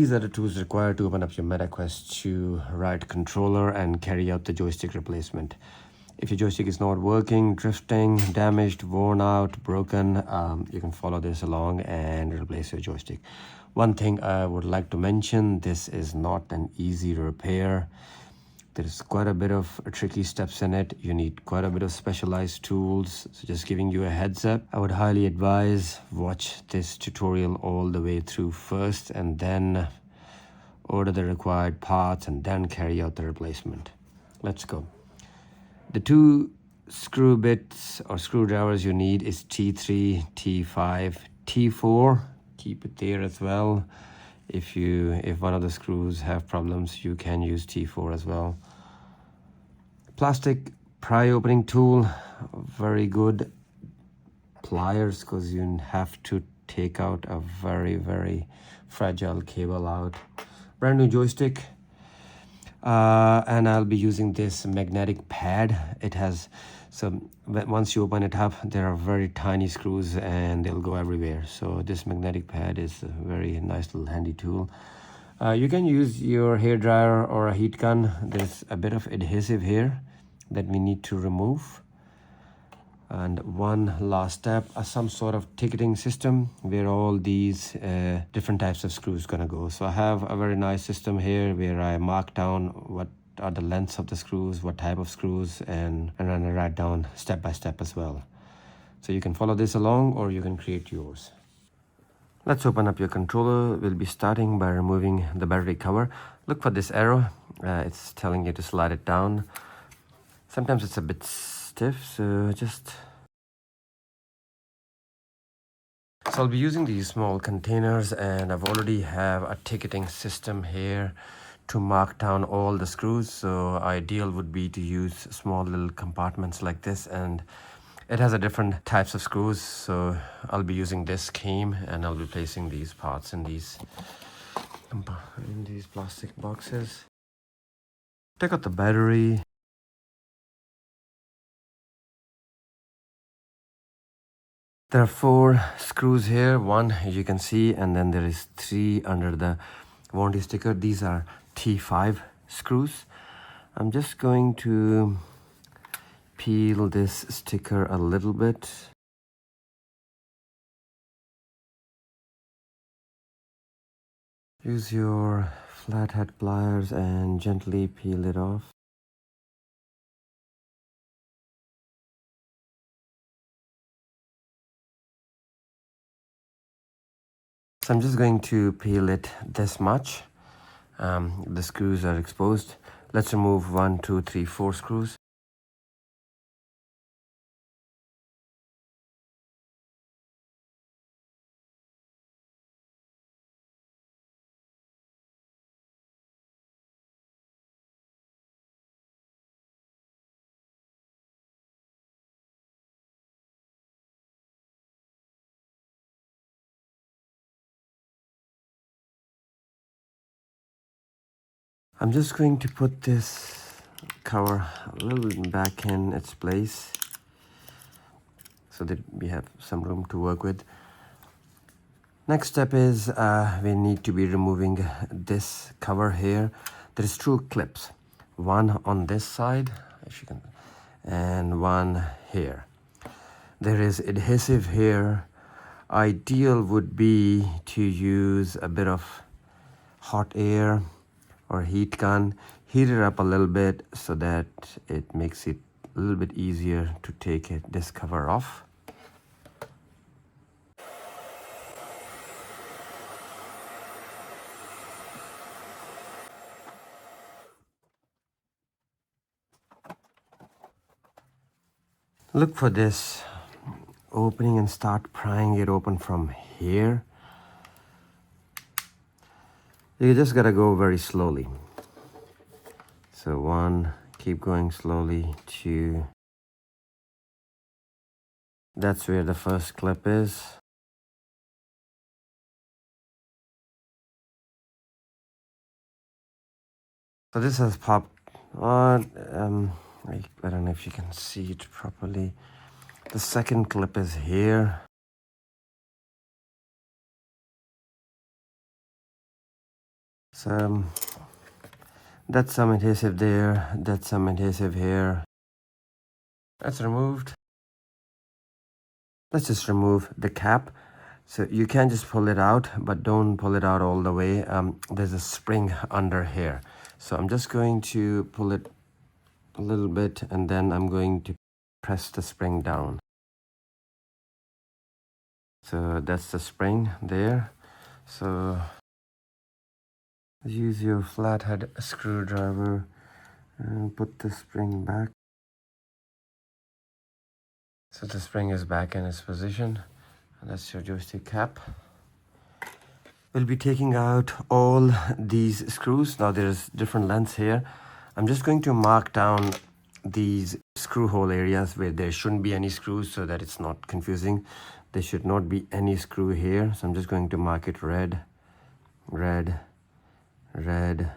These are the tools required to open up your MetaQuest 2 Ride controller and carry out the joystick replacement. If your joystick is not working, drifting, damaged, worn out, broken, you can follow this along and replace your joystick. One thing I would like to mention, this is not an easy repair. There's quite a bit of tricky steps in it. You need quite a bit of specialized tools. So just giving you a heads up, I would highly advise watch this tutorial all the way through first and then order the required parts and then carry out the replacement. Let's go. The two screw bits or screwdrivers you need is T3, T5, T4. Keep it there as well. If one of the screws have problems, you can use T4 as well. Plastic pry opening tool, very good. Pliers, because you have to take out a very fragile cable out. Brand new joystick. And I'll be using this magnetic pad. It has some, once you open it up, there are very tiny screws and they'll go everywhere. So this magnetic pad is a very nice little handy tool. You can use your hair dryer or a heat gun. There's a bit of adhesive here that we need to remove. And one last step, some sort of ticketing system where all these different types of screws gonna go. So I have a very nice system here where I mark down what are the lengths of the screws, what type of screws, and then I write down step by step as well. So you can follow this along or you can create yours. Let's open up your controller. We'll be starting by removing the battery cover. Look for this arrow. It's telling you to slide it down. Sometimes it's a bit stiff, so I'll be using these small containers, and I've already have a ticketing system here to mark down all the screws. So ideal would be to use small little compartments like this, and it has a different types of screws. So I'll be using this scheme and I'll be placing these parts in these plastic boxes. Take out the battery. There are 4 screws here, one as you can see, and then there is 3 under the warranty sticker. These are T5 screws. I'm just going to peel this sticker a little bit. Use your flathead pliers and gently peel it off. So I'm just going to peel it this much. The screws are exposed. Let's remove 1, 2, 3, 4 screws. I'm just going to put this cover a little bit back in its place so that we have some room to work with. Next step is we need to be removing this cover here. There is 2 clips, one on this side, if you can, and one here. There is adhesive here. Ideal would be to use a bit of hot air or heat gun, heat it up a little bit so that it makes it a little bit easier to take this cover off. Look for this opening and start prying it open from here. You just gotta go very slowly. So 1, keep going slowly. 2. That's where the first clip is. So this has popped on. I don't know if you can see it properly. The second clip is here. So that's some adhesive there, that's some adhesive here. That's removed. Let's just remove the cap. So you can just pull it out, but don't pull it out all the way. There's a spring under here. So I'm just going to pull it a little bit, and then I'm going to press the spring down. So that's the spring there. So use your flathead screwdriver and put the spring back. So the spring is back in its position. And that's your joystick cap. We'll be taking out all these screws. Now there's different lengths here. I'm just going to mark down these screw hole areas where there shouldn't be any screws so that it's not confusing. There should not be any screw here. So I'm just going to mark it red, red, red,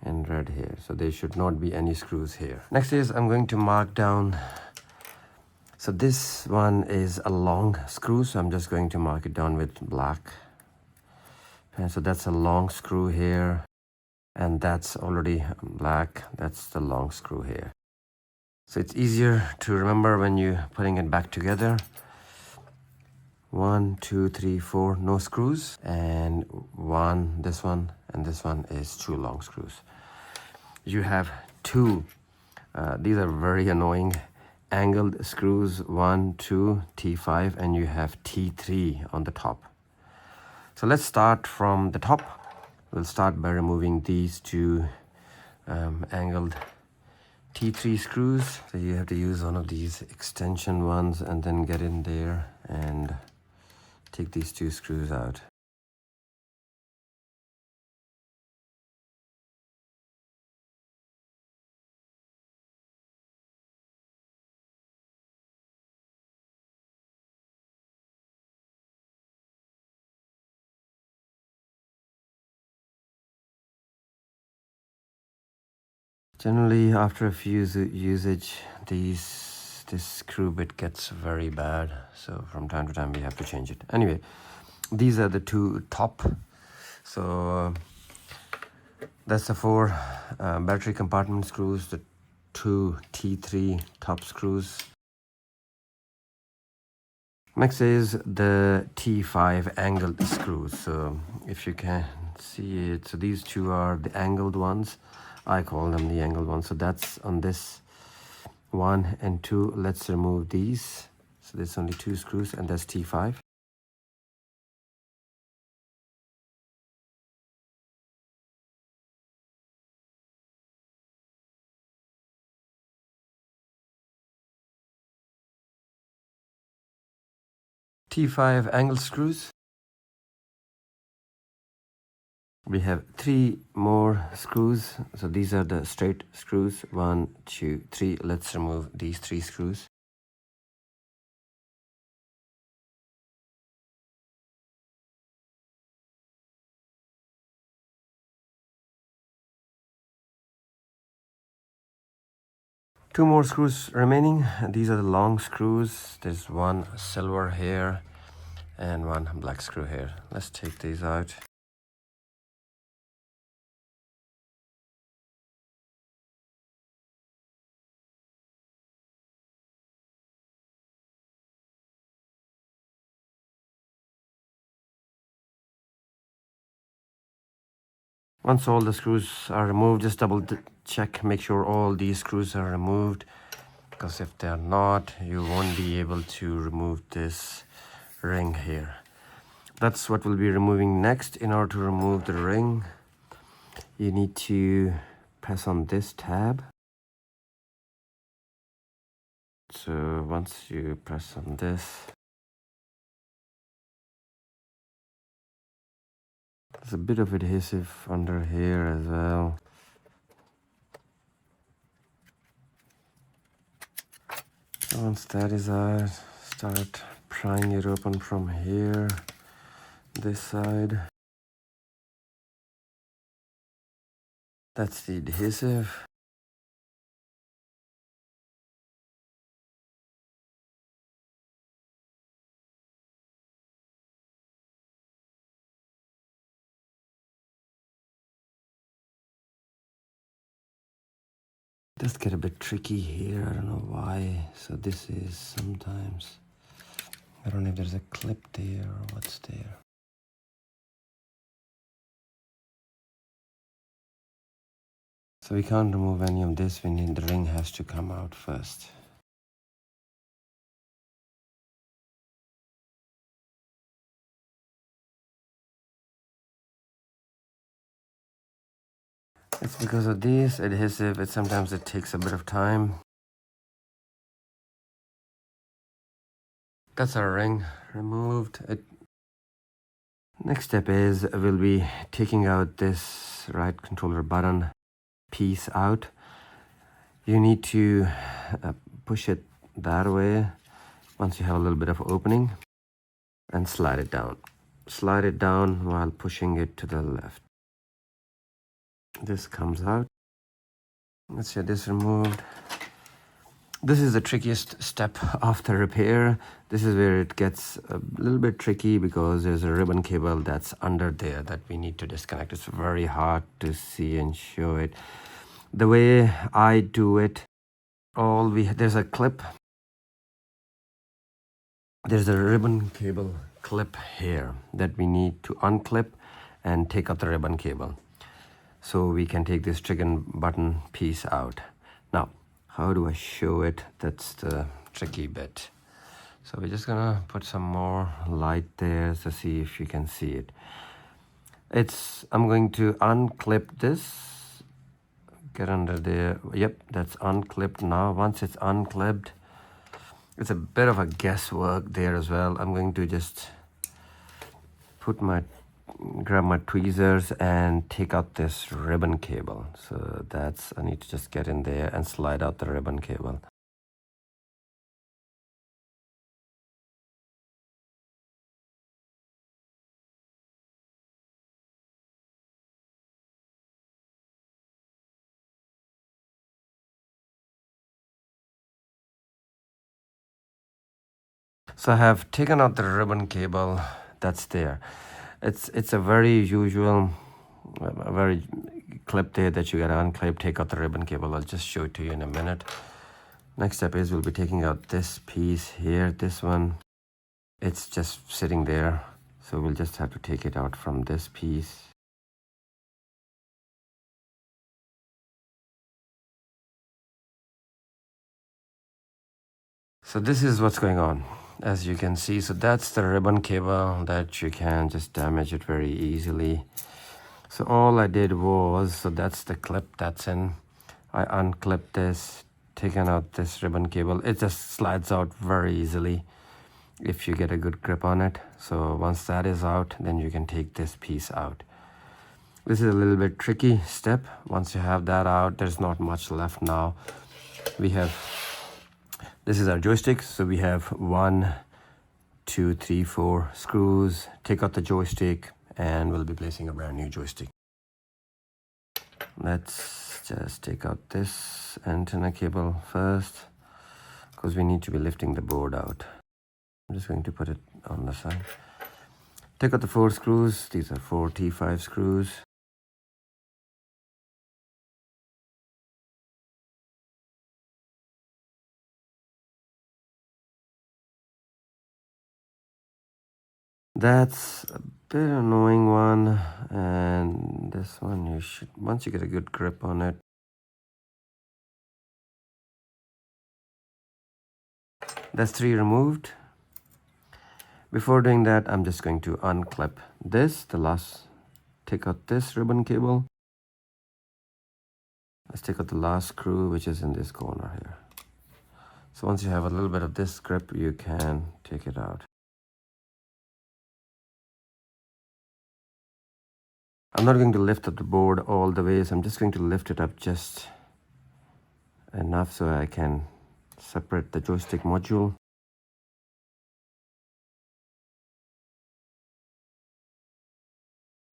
and red here. So there should not be any screws here. Next is I'm going to mark down. So this one is a long screw, so I'm just going to mark it down with black. And so that's a long screw here, and that's already black. That's the long screw here. So it's easier to remember when you're putting it back together. 1, 2, 3, 4, no screws, and this one, and this one is 2 long screws. You have 2, these are very annoying, angled screws, 1, 2, T5, and you have T3 on the top. So let's start from the top. We'll start by removing these 2 angled T3 screws. So you have to use one of these extension ones and then get in there and take these 2 screws out. Generally, after a few usage, this screw bit gets very bad. So from time to time, we have to change it. Anyway, these are the 2 top. So that's the 4 battery compartment screws, the 2 T3 top screws. Next is the T5 angled screws. So if you can see it, so these 2 are the angled ones. I call them the angled ones. So that's on this 1 and 2. Let's remove these. So there's only 2 screws, and that's T5. T5 angled screws. We have 3 more screws. So these are the straight screws. 1, 2, 3. Let's remove these 3 screws. Two more screws remaining. These are the long screws. There's 1 silver here and 1 black screw here. Let's take these out. Once all the screws are removed, just double check, make sure all these screws are removed, because if they're not, you won't be able to remove this ring here. That's what we'll be removing next. In order to remove the ring, you need to press on this tab. So once you press on this, there's a bit of adhesive under here as well. Once that is out, start prying it open from here, this side. That's the adhesive. Does get a bit tricky here, I don't know why. So this is sometimes, I don't know if there's a clip there or what's there. So we can't remove any of this, we need the ring has to come out first. It's because of this adhesive, sometimes it takes a bit of time. That's our ring removed. Next step is we'll be taking out this right controller button piece out. You need to push it that way once you have a little bit of opening and slide it down. Slide it down while pushing it to the left. This comes out. Let's get this removed. This is the trickiest step of the repair. This is where it gets a little bit tricky because there's a ribbon cable that's under there that we need to disconnect. It's very hard to see and show it. The way I do it, there's a clip. There's a ribbon cable clip here that we need to unclip and take out the ribbon cable, so we can take this trigger button piece out. Now, how do I show it? That's the tricky bit. So we're just gonna put some more light there to see if you can see it. I'm going to unclip this, get under there. Yep, that's unclipped now. Once it's unclipped, it's a bit of a guesswork there as well. I'm going to just grab my tweezers and take out this ribbon cable. So I need to just get in there and slide out the ribbon cable. So I have taken out the ribbon cable that's there. It's a very usual, a very clip there that you gotta unclip, take out the ribbon cable. I'll just show it to you in a minute. Next step is we'll be taking out this piece here. This one, it's just sitting there. So we'll just have to take it out from this piece. So this is what's going on, as you can see. So that's the ribbon cable that you can just damage it very easily. So all I did was, so that's the clip that's in. I unclipped this, taken out this ribbon cable. It just slides out very easily if you get a good grip on it. So once that is out, then you can take this piece out. This is a little bit tricky step. Once you have that out, there's not much left now. This is our joystick. So we have 1, 2, 3, 4 screws. Take out the joystick and we'll be placing a brand new joystick. Let's just take out this antenna cable first, because we need to be lifting the board out. I'm just going to put it on the side. Take out the 4 screws. These are 4 T5 screws. That's a bit annoying one, and this one once you get a good grip on it. That's 3 removed. Before doing that, I'm just going to unclip this, take out this ribbon cable. Let's take out the last screw, which is in this corner here. So once you have a little bit of this grip, you can take it out. I'm not going to lift up the board all the way, so I'm just going to lift it up just enough so I can separate the joystick module.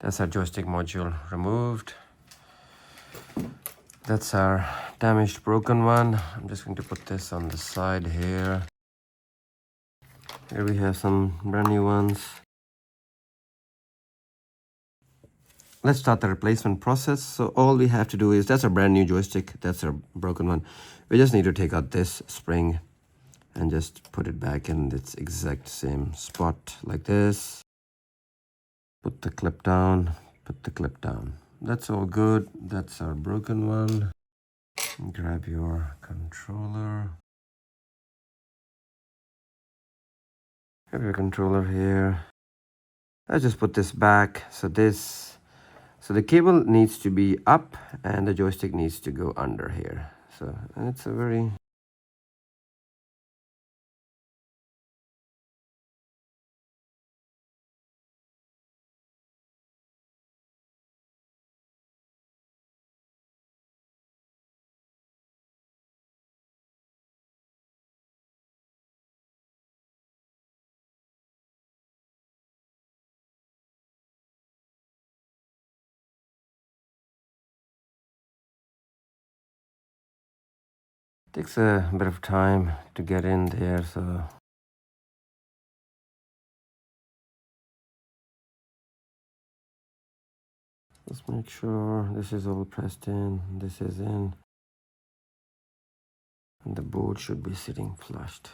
That's our joystick module removed. That's our damaged, broken one. I'm just going to put this on the side here. Here we have some brand new ones. let's start the replacement process. So all we have to do is, that's a brand new joystick, that's a broken one. We just need to take out this spring and just put it back in its exact same spot like this. Put the clip down, put the clip down. That's all good. That's our broken one. Grab your controller. Grab your controller here. Let's just put this back. So the cable needs to be up and the joystick needs to go under here. So it's a very takes a bit of time to get in there. So let's make sure this is all pressed in, this is in, and the board should be sitting flushed.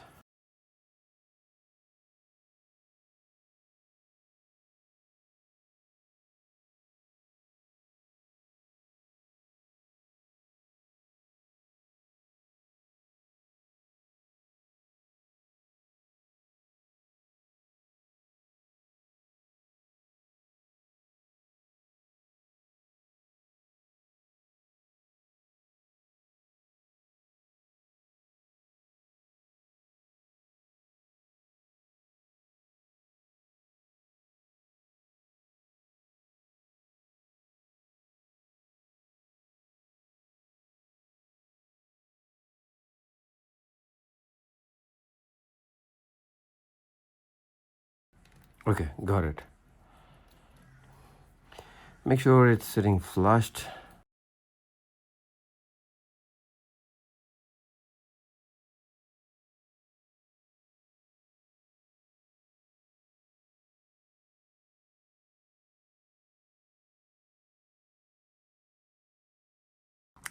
Okay, got it. Make sure it's sitting flushed.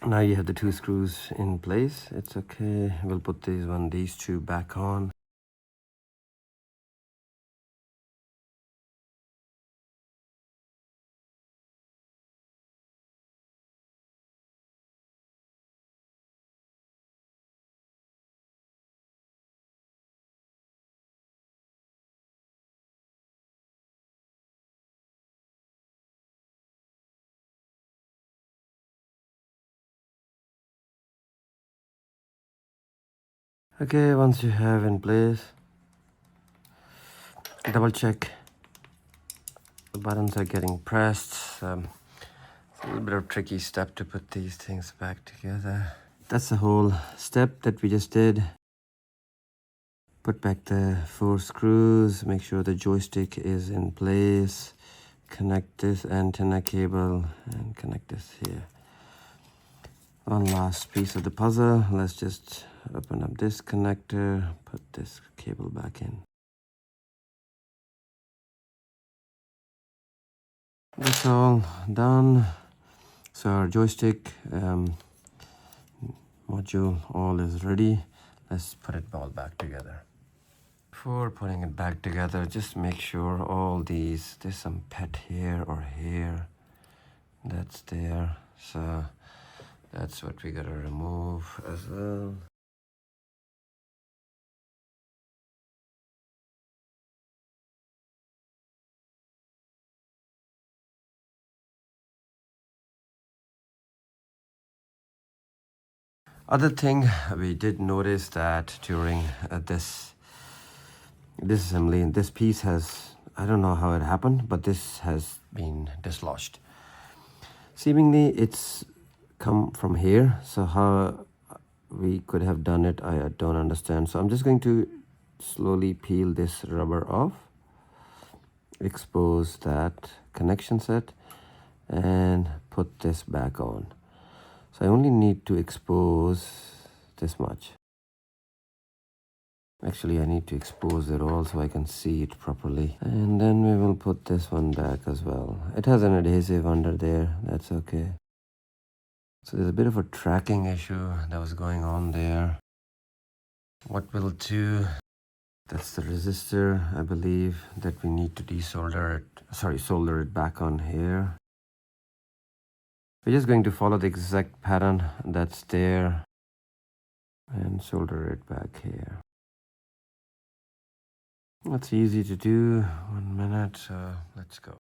Now you have the two screws in place. It's okay. We'll put these two back on. Okay, once you have in place, double check the buttons are getting pressed. It's a little bit of a tricky step to put these things back together. That's the whole step that we just did. Put back the 4 screws, make sure the joystick is in place. Connect this antenna cable and connect this here. One last piece of the puzzle. Let's just open up this connector, put this cable back in. That's all done. So our joystick module all is ready. Let's put it all back together. Before putting it back together, just make sure all these, there's some pet here or here, that's there. So that's what we gotta remove as well. Other thing, we did notice that during this disassembly, this piece has, I don't know how it happened, but this has been dislodged. Seemingly it's come from here, so how we could have done it, I don't understand. So I'm just going to slowly peel this rubber off, expose that connection set, and put this back on. So I only need to expose this much. Actually, I need to expose it all so I can see it properly. And then we will put this one back as well. It has an adhesive under there. That's okay. So there's a bit of a tracking issue that was going on there. What we'll do, that's the resistor, I believe, that we need to desolder it. Sorry, solder it back on here. We're just going to follow the exact pattern that's there and solder it back here. That's easy to do. 1 minute, so let's go.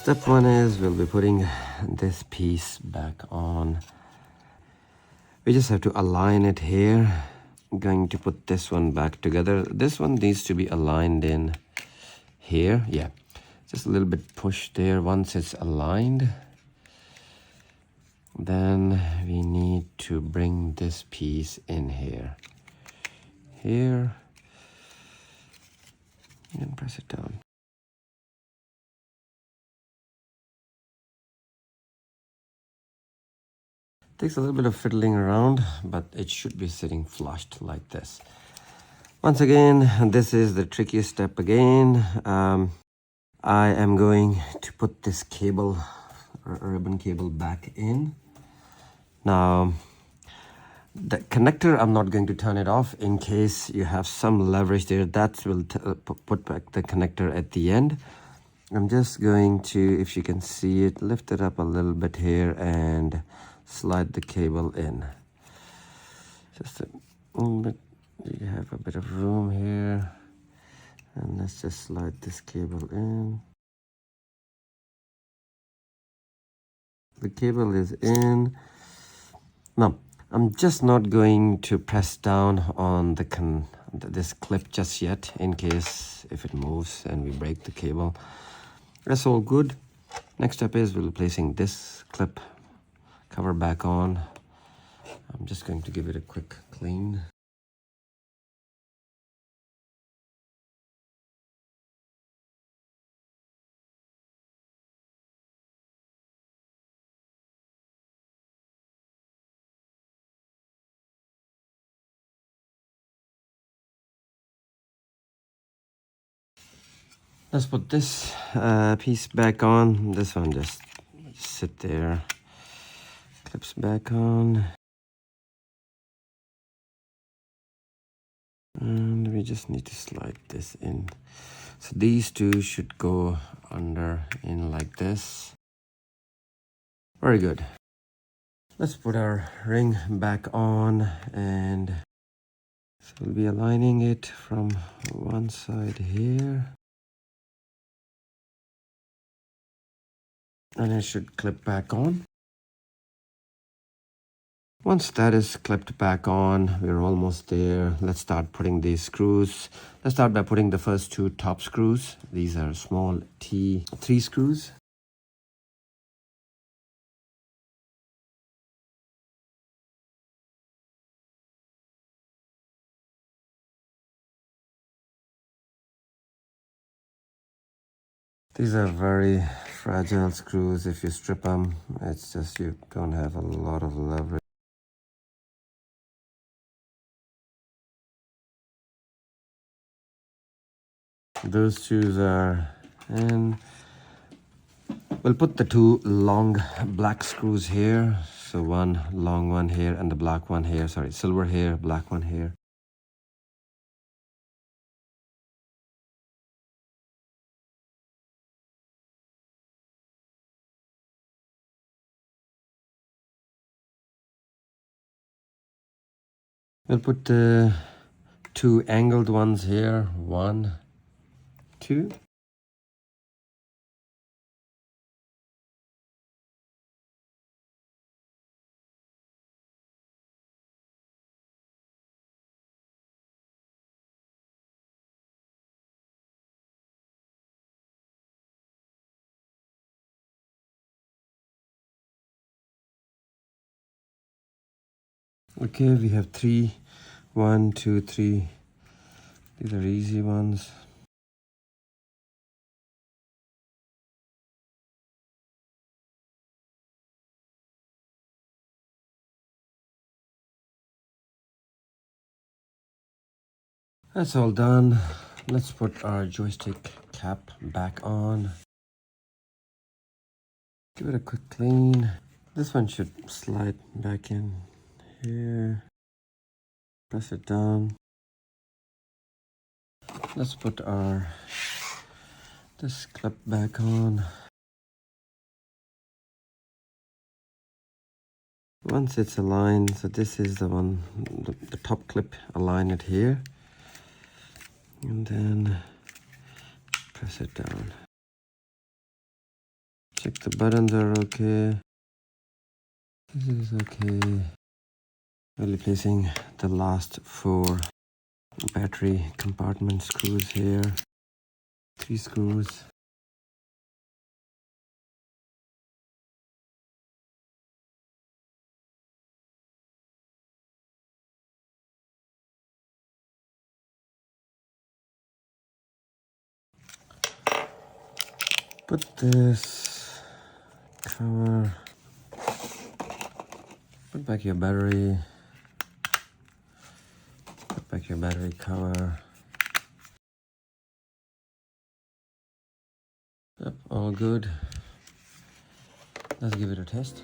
Step one is we'll be putting this piece back on. We just have to align it here. I'm going to put this one back together. This one needs to be aligned in here. Yeah, just a little bit push there. Once it's aligned, then we need to bring this piece in here. Here, and press it down. Takes a little bit of fiddling around, but it should be sitting flushed like this. Once again, this is the trickiest step again. I am going to put this cable, ribbon cable, back in. Now, the connector, I'm not going to turn it off in case you have some leverage there. That will put back the connector at the end. I'm just going to, if you can see it, lift it up a little bit here and slide the cable in. Just a little bit, you have a bit of room here. And let's just slide this cable in. The cable is in. Now, I'm just not going to press down on this clip just yet, in case if it moves and we break the cable. That's all good. Next step is we're placing this clip cover back on. I'm just going to give it a quick clean. Let's put this piece back on. This one just sit there. Clips back on. And we just need to slide this in. So these two should go under in like this. Very good. Let's put our ring back on, and so we'll be aligning it from one side here. And it should clip back on. Once that is clipped back on, we're almost there. Let's start putting these screws. Let's start by putting the first two top screws. These are small T3 screws. These are very fragile screws. If you strip them, it's just you don't have a lot of leverage. Those two are in. We'll put the two long black screws here. So one long one here and the black one here. Sorry, silver here, black one here. We'll put the two angled ones here. 1, 2. Okay, we have 3. 1, 2, 3. These are easy ones. That's all done. Let's put our joystick cap back on. Give it a quick clean. This one should slide back in here. Press it down. Let's put this clip back on. Once it's aligned, so this is the one, the top clip, align it here. And then press it down. Check the buttons are okay. This is okay. We're replacing the last 4 battery compartment screws here. 3 screws. Put this cover. Put back your battery. Put back your battery cover. Yep, all good. Let's give it a test.